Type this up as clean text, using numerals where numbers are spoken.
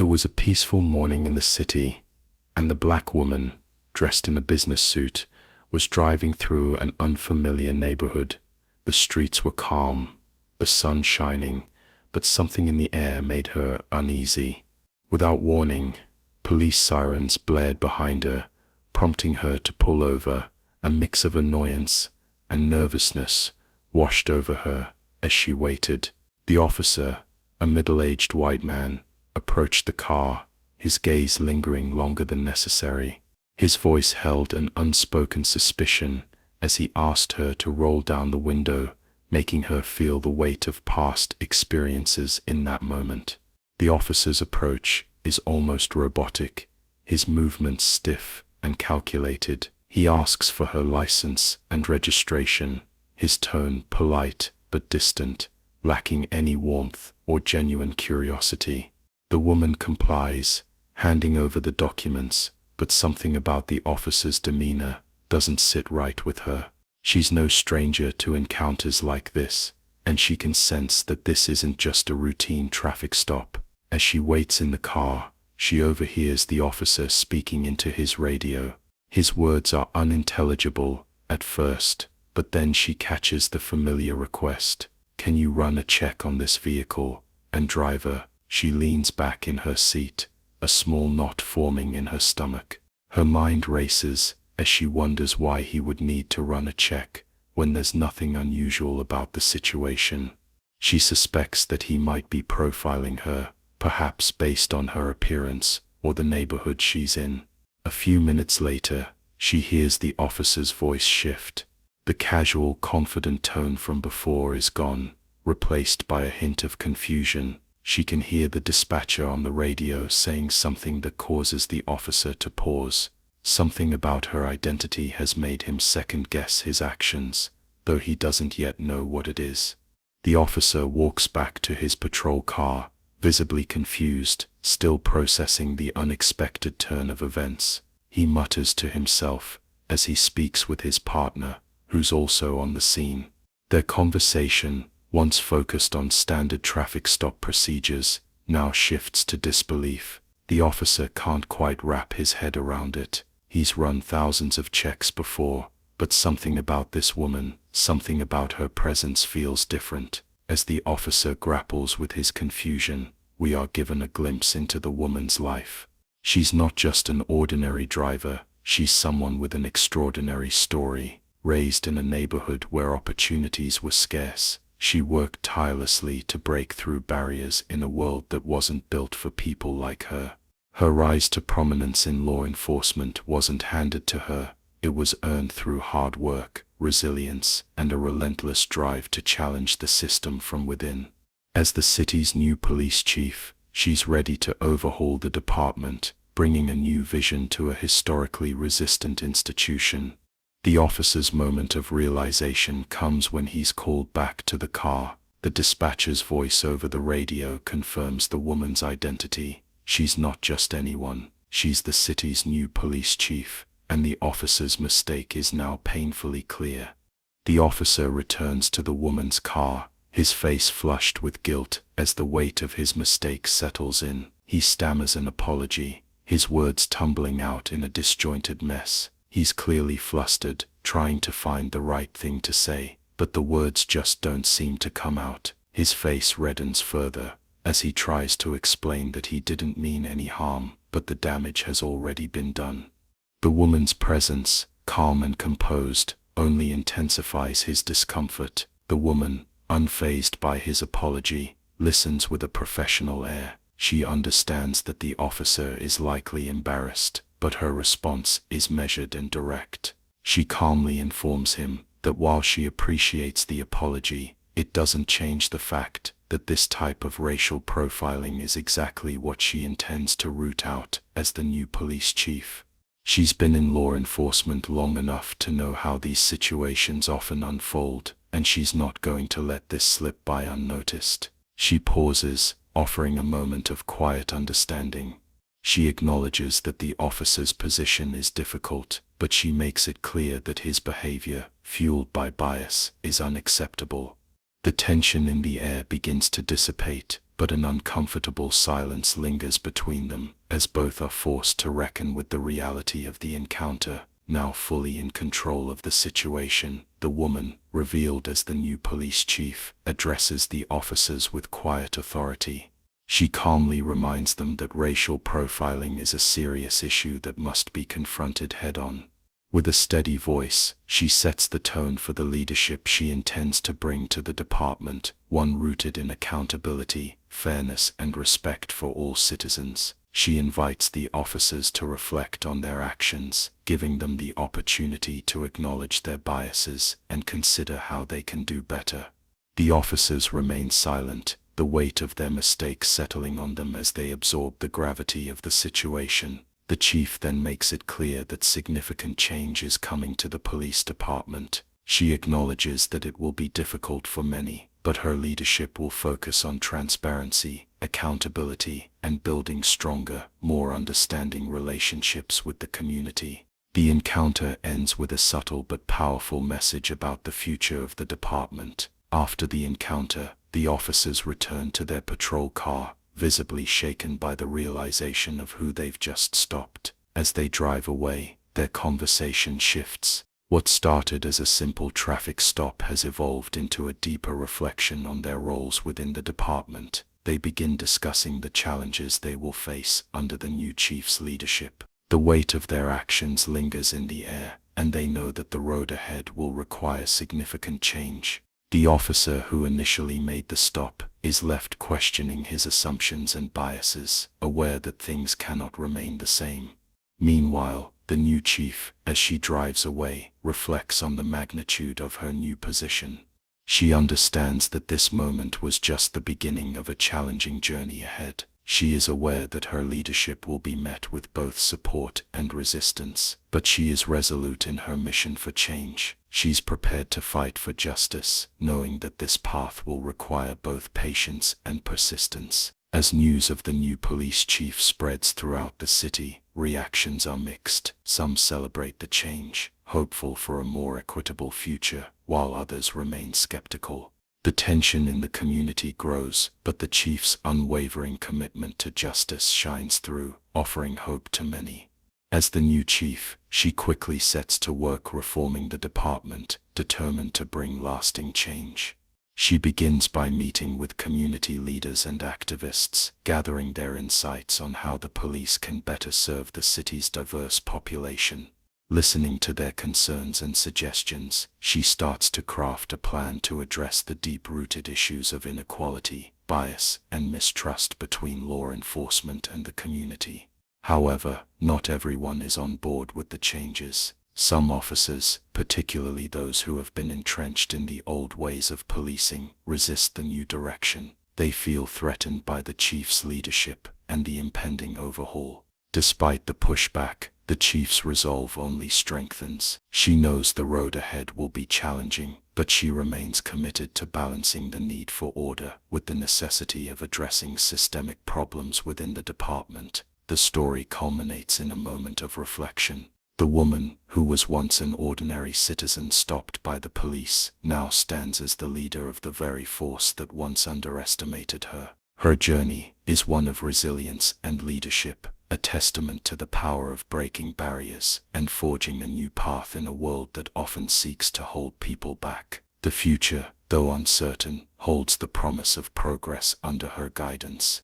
It was a peaceful morning in the city, and the black woman, dressed in a business suit, was driving through an unfamiliar neighborhood. The streets were calm, the sun shining, but something in the air made her uneasy. Without warning, police sirens blared behind her, prompting her to pull over. A mix of annoyance and nervousness washed over her as she waited. The officer, a middle-aged white man, approached the car, his gaze lingering longer than necessary. His voice held an unspoken suspicion as he asked her to roll down the window, making her feel the weight of past experiences in that moment. The officer's approach is almost robotic, his movements stiff and calculated. He asks for her license and registration, his tone polite but distant, lacking any warmth or genuine curiosity. The woman complies, handing over the documents, but something about the officer's demeanor doesn't sit right with her. She's no stranger to encounters like this, and she can sense that this isn't just a routine traffic stop. As she waits in the car, she overhears the officer speaking into his radio. His words are unintelligible at first, but then she catches the familiar request. "Can you run a check on this vehicle and driver?" She leans back in her seat, a small knot forming in her stomach. Her mind races as she wonders why he would need to run a check when there's nothing unusual about the situation. She suspects that he might be profiling her, perhaps based on her appearance or the neighborhood she's in. A few minutes later, she hears the officer's voice shift. The casual, confident tone from before is gone, replaced by a hint of confusion. She can hear the dispatcher on the radio saying something that causes the officer to pause. Something about her identity has made him second-guess his actions, though he doesn't yet know what it is. The officer walks back to his patrol car, visibly confused, still processing the unexpected turn of events. He mutters to himself as he speaks with his partner, who's also on the scene. Their conversation, once focused on standard traffic stop procedures, now shifts to disbelief. The officer can't quite wrap his head around it. He's run thousands of checks before, but something about this woman, something about her presence feels different. As the officer grapples with his confusion, we are given a glimpse into the woman's life. She's not just an ordinary driver, she's someone with an extraordinary story. Raised in a neighborhood where opportunities were scarce, she worked tirelessly to break through barriers in a world that wasn't built for people like her. Her rise to prominence in law enforcement wasn't handed to her, it was earned through hard work, resilience, and a relentless drive to challenge the system from within. As the city's new police chief, she's ready to overhaul the department, bringing a new vision to a historically resistant institution. The officer's moment of realization comes when he's called back to the car. The dispatcher's voice over the radio confirms the woman's identity. She's not just anyone, she's the city's new police chief, and the officer's mistake is now painfully clear. The officer returns to the woman's car, his face flushed with guilt as the weight of his mistake settles in. He stammers an apology, his words tumbling out in a disjointed mess. He's clearly flustered, trying to find the right thing to say, but the words just don't seem to come out. His face reddens further as he tries to explain that he didn't mean any harm, but the damage has already been done. The woman's presence, calm and composed, only intensifies his discomfort. The woman, unfazed by his apology, listens with a professional air. She understands that the officer is likely embarrassed, but her response is measured and direct. She calmly informs him that while she appreciates the apology, it doesn't change the fact that this type of racial profiling is exactly what she intends to root out as the new police chief. She's been in law enforcement long enough to know how these situations often unfold, and she's not going to let this slip by unnoticed. She pauses, offering a moment of quiet understanding. She acknowledges that the officer's position is difficult, but she makes it clear that his behavior, fueled by bias, is unacceptable. The tension in the air begins to dissipate, but an uncomfortable silence lingers between them, as both are forced to reckon with the reality of the encounter. Now fully in control of the situation, the woman, revealed as the new police chief, addresses the officers with quiet authority. She calmly reminds them that racial profiling is a serious issue that must be confronted head-on. With a steady voice, she sets the tone for the leadership she intends to bring to the department, one rooted in accountability, fairness, and respect for all citizens. She invites the officers to reflect on their actions, giving them the opportunity to acknowledge their biases and consider how they can do better. The officers remain silent, the weight of their mistakes settling on them as they absorb the gravity of the situation. The chief then makes it clear that significant change is coming to the police department. She acknowledges that it will be difficult for many, but her leadership will focus on transparency, accountability, and building stronger, more understanding relationships with the community. The encounter ends with a subtle but powerful message about the future of the department. After the encounter, the officers return to their patrol car, visibly shaken by the realization of who they've just stopped. As they drive away, their conversation shifts. What started as a simple traffic stop has evolved into a deeper reflection on their roles within the department. They begin discussing the challenges they will face under the new chief's leadership. The weight of their actions lingers in the air, and they know that the road ahead will require significant change. The officer who initially made the stop is left questioning his assumptions and biases, aware that things cannot remain the same. Meanwhile, the new chief, as she drives away, reflects on the magnitude of her new position. She understands that this moment was just the beginning of a challenging journey ahead. She is aware that her leadership will be met with both support and resistance, but she is resolute in her mission for change. She's prepared to fight for justice, knowing that this path will require both patience and persistence. As news of the new police chief spreads throughout the city, reactions are mixed. Some celebrate the change, hopeful for a more equitable future, while others remain skeptical. The tension in the community grows, but the chief's unwavering commitment to justice shines through, offering hope to many. As the new chief, she quickly sets to work reforming the department, determined to bring lasting change. She begins by meeting with community leaders and activists, gathering their insights on how the police can better serve the city's diverse population. Listening to their concerns and suggestions, she starts to craft a plan to address the deep-rooted issues of inequality, bias, and mistrust between law enforcement and the community. However, not everyone is on board with the changes. Some officers, particularly those who have been entrenched in the old ways of policing, resist the new direction. They feel threatened by the chief's leadership and the impending overhaul. Despite the pushback, the chief's resolve only strengthens. She knows the road ahead will be challenging, but she remains committed to balancing the need for order with the necessity of addressing systemic problems within the department. The story culminates in a moment of reflection. The woman, who was once an ordinary citizen stopped by the police, now stands as the leader of the very force that once underestimated her. Her journey is one of resilience and leadership, a testament to the power of breaking barriers and forging a new path in a world that often seeks to hold people back. The future, though uncertain, holds the promise of progress under her guidance.